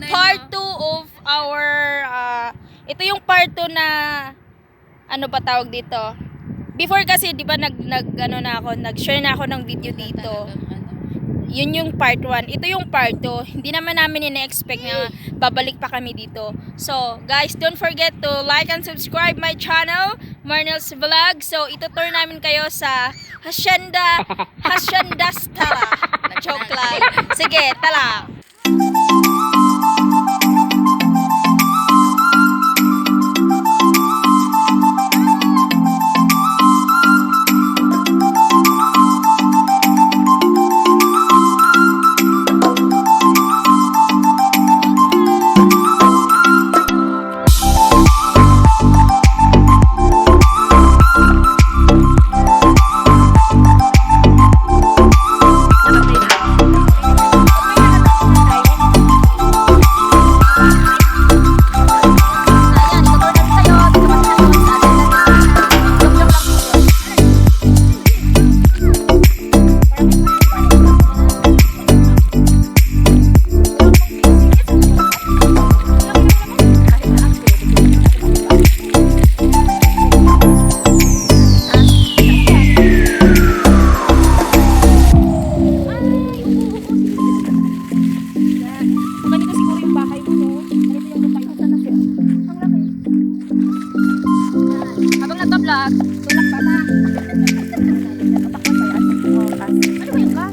part 2 of our ito yung part 2 na ano ba tawag dito. Before kasi 'di ba nag-share na ako ng video dito. Yun yung part 1. Ito yung part 2. Hindi naman namin ina-expect na babalik pa kami dito. So, guys, don't forget to like and subscribe my channel, Marnel's Vlog. So, itutur namin kayo sa Hacienda Stella. Joke lang. Sige, tala. Vlog. Tulak pa ba? Ano ba yun ka?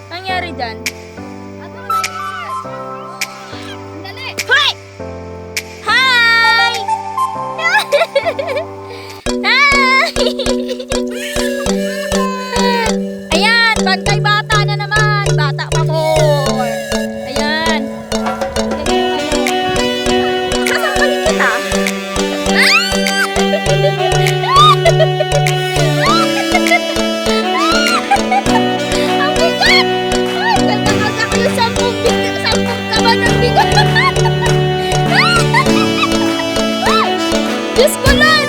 Nangyari dyan? Dali! Hoy! Hi! Hi! Ayan, bantay bata na naman. Bata pa mo. Ayan. Sasampalin kita. Ang bigat! Nagkakagak yung 10 kaban ng bigat. Diyos ko lang!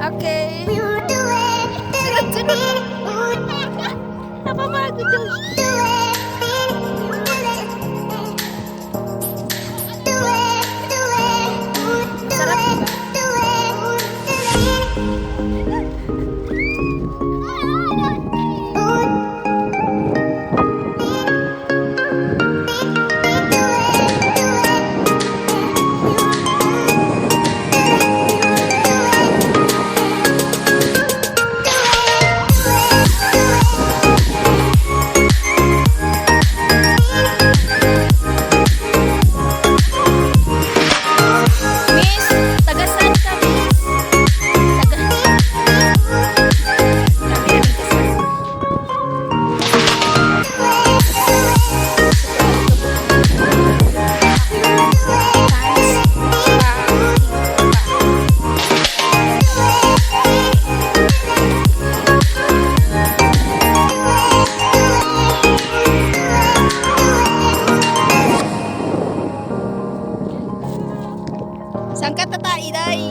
Okay. Sunod-sunod. Napapagod daw siya. Sarap diba? Miss, taga saan ka, Miss? Taga... Sabi namin kasi. Saan ka tatai, day?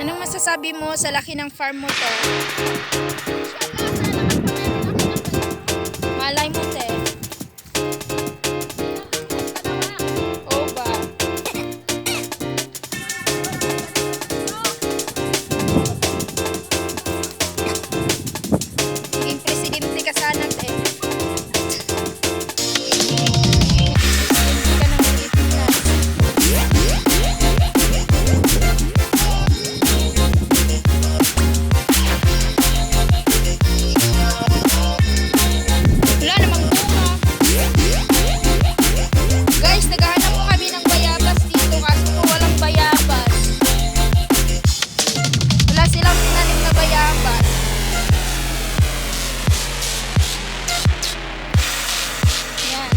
Anong masasabi mo sa laki ng farm mo to? Malay mo, te. Oo ba? Naging presidente ka sana, te. Hindi ka nang Pilipinas. Wala namang bunga. Guys, naghahanap po kami ng bayabas dito kaso po walang bayabas. Wala silang tinanim na bayabas. Yan.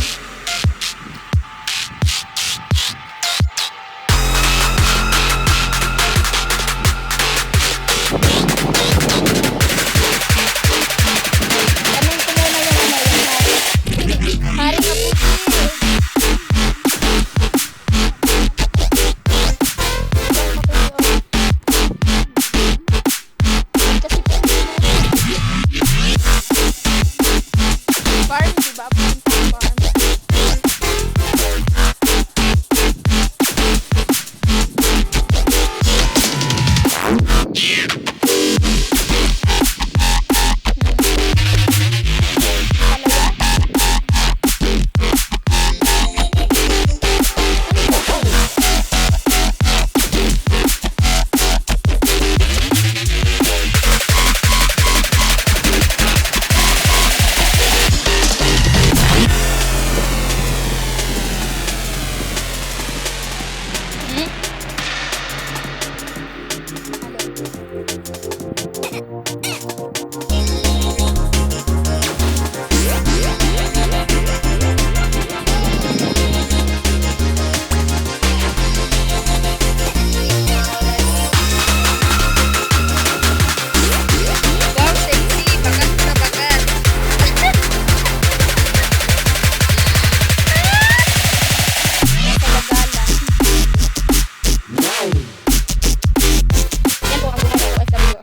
Tanong ko muna yung ano, yung hari. Hari ka po. Kasi po, farm, diba? Farm. Wow, sexy. Bakat na bakat. Kalagala. Yan po ang buhay ng OFW.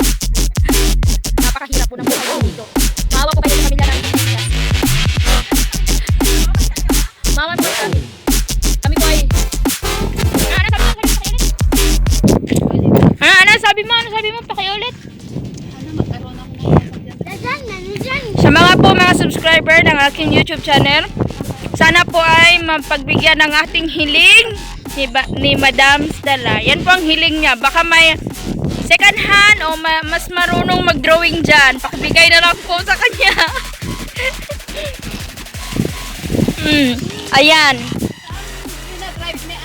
Napakahirap po ng buhay dito. Maawa po kayo sa pamilya namin. Maawa po kami. Kami po ay... Ano sabi mo? Ano sabi mo? Pakiulit. Sa mga po mga subscriber ng aking YouTube channel, sana po ay mapagbigyan ng ating hiling ni Madam Stella. Yan po ang hiling niya. Baka may second hand o mas marunong mag-drawing dyan. Pakibigay na lang po sa kanya. Ayan. Nag-drive ni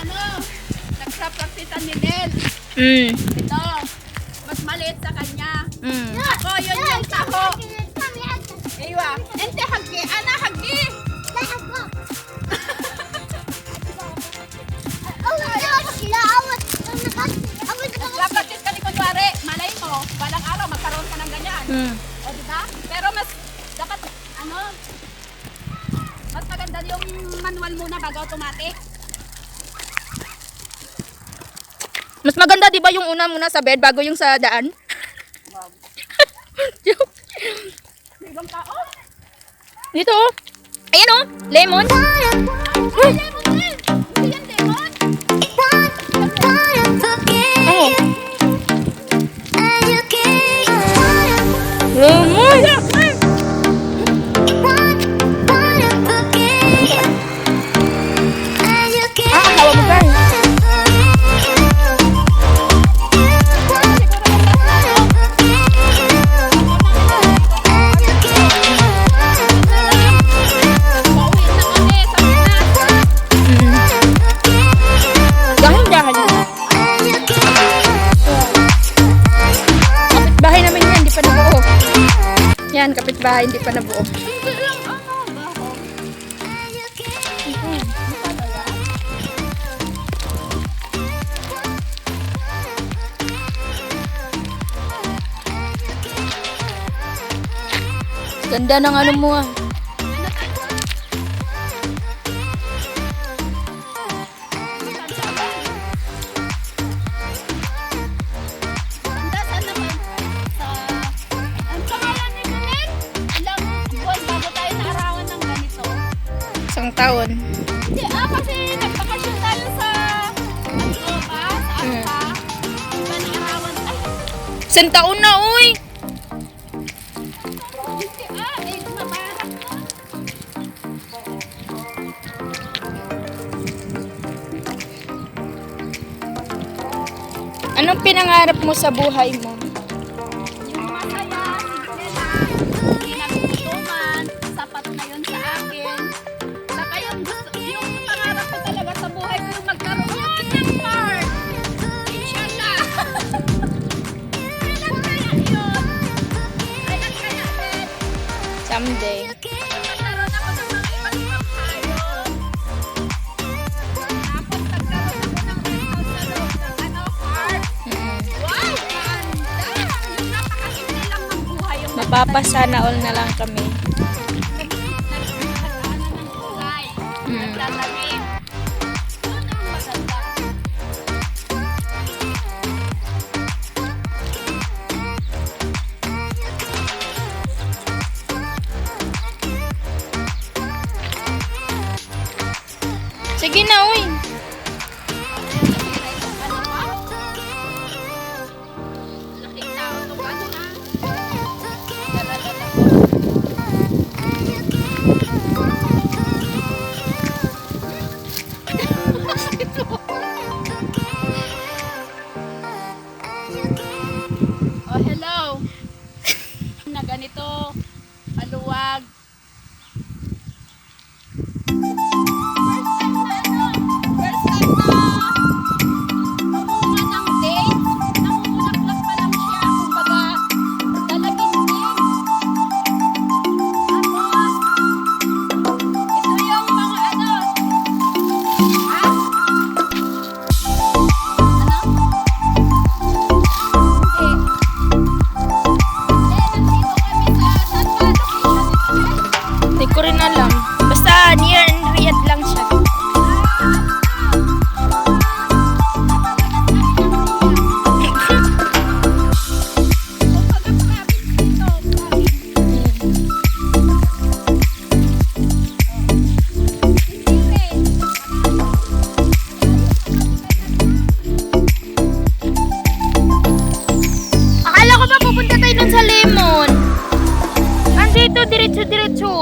nagsa-practice ni Nel. Ito, mas maliit sa kanya. Ako, yun yung taho. Iwa, ente hagi, ana hagi. Practice ka ni kunwari, malay mo, balang araw magkaroon ka ng ganyan. O, di maganda. Pero mas, dapat, ano, mas maganda yung manual muna bago automatic. Mas maganda 'di ba yung una muna sa bed bago yung sa daan? Wow. Joke. Ibang tao. Dito oh. Ayan oh, lemon. Ay, lemon din. Hindi yan lemon. Oh. Lemon. Hawa mo guys. Pauwi na kami sa Pinas. Dahan-dahan. Kapitbahay namin yan, hindi pa nabuo. Yan, kapitbahay, hindi pa nabuo. Hindi lang ano, baho. Ganda ng ano mo ah. Handa sana ba sa... Ang pangalan ni Menen? Ilang buwan bago tayo naarawan ng ganito? Isang taon. Hindi, kasi nagbakasyon tayo sa... Ano ba? Sa Alpa. Diba naarawan? Ay, Isang taon na, uy! hindi mabarak na. Anong pinangarap mo sa buhay mo? Yung masaya, simple lang, hindi nagugutuman, sapat na yun sa akin. Saka yung pangarap ko talaga sa buhay ko yung magkaroon ng car. Inshallah. Kailan kaya yun? Kailan kaya din? Someday. Magkaroon ako ng mga ibang ibang hayop. Tapos nagkaroon ako ng restaurant sa loob ng car. Wow! Ganda! Yung napakasimple lang ng buhay yung Mapapasana all na lang kami. nag-ano ng kulay. Nagtatanim. Yun ang maganda. Sige na, uy. Ano pa? Laking tao to ba? Ano na? Daladala ko. Oh, hello. Na ganito, maluwag. First time na namunga ng date. Namumulaklak pa lang siya. Kumbaga, dalagin din. Tapos, ito yung mga ano. Ha? Ano? Hindi. Nandito kami sa San Juan location. Hindi ko rin alam. Basta near Riyadh lang siya. Akala ko ba pupunta tayo dun sa Lemon? Andito, diretso-diretso.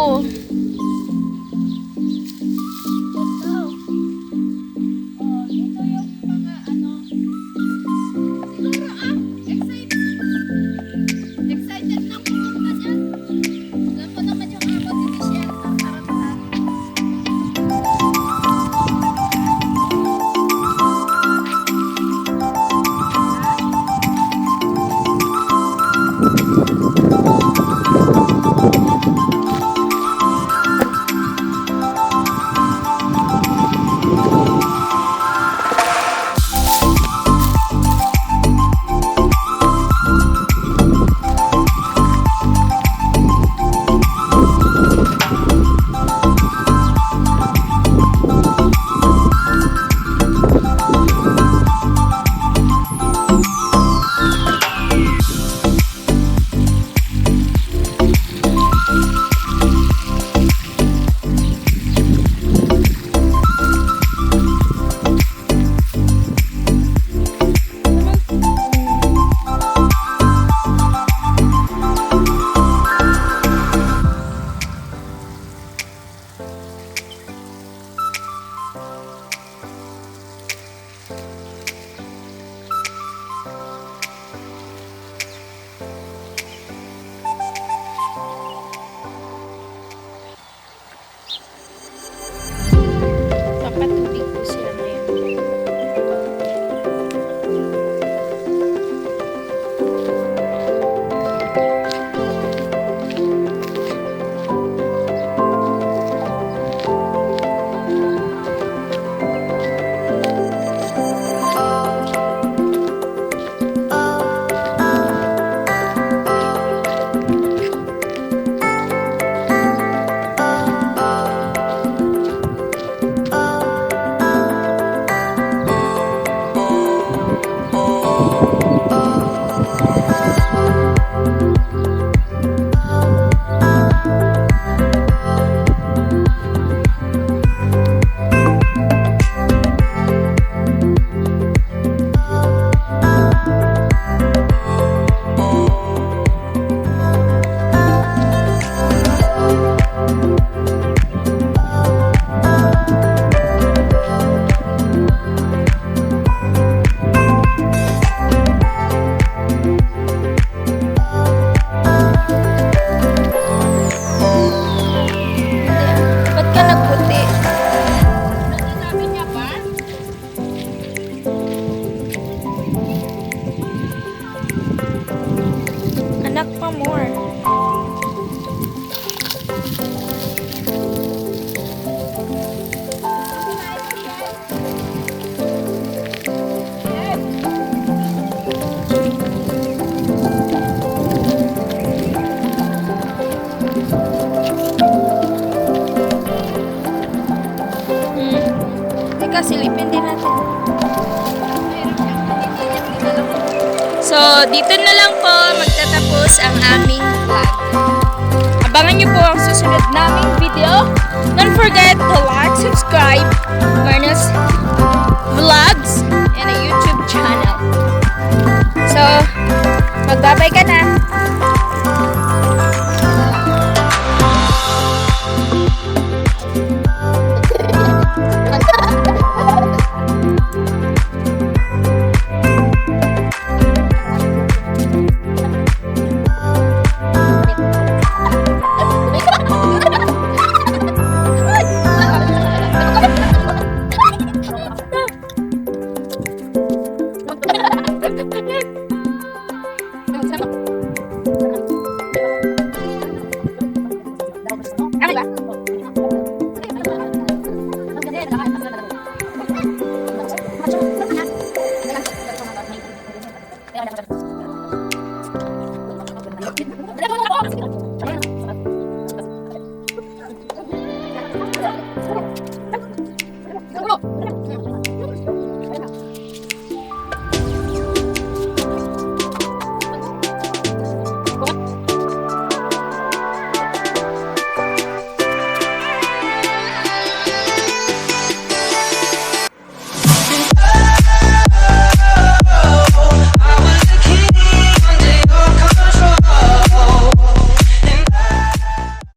Teka, silipin din natin. So, dito na lang po magtatapos ang aming vlog. Abangan niyo po ang susunod naming video. Don't forget to like, subscribe, Marna's Vlogs and a YouTube channel. So, magbabay ka na.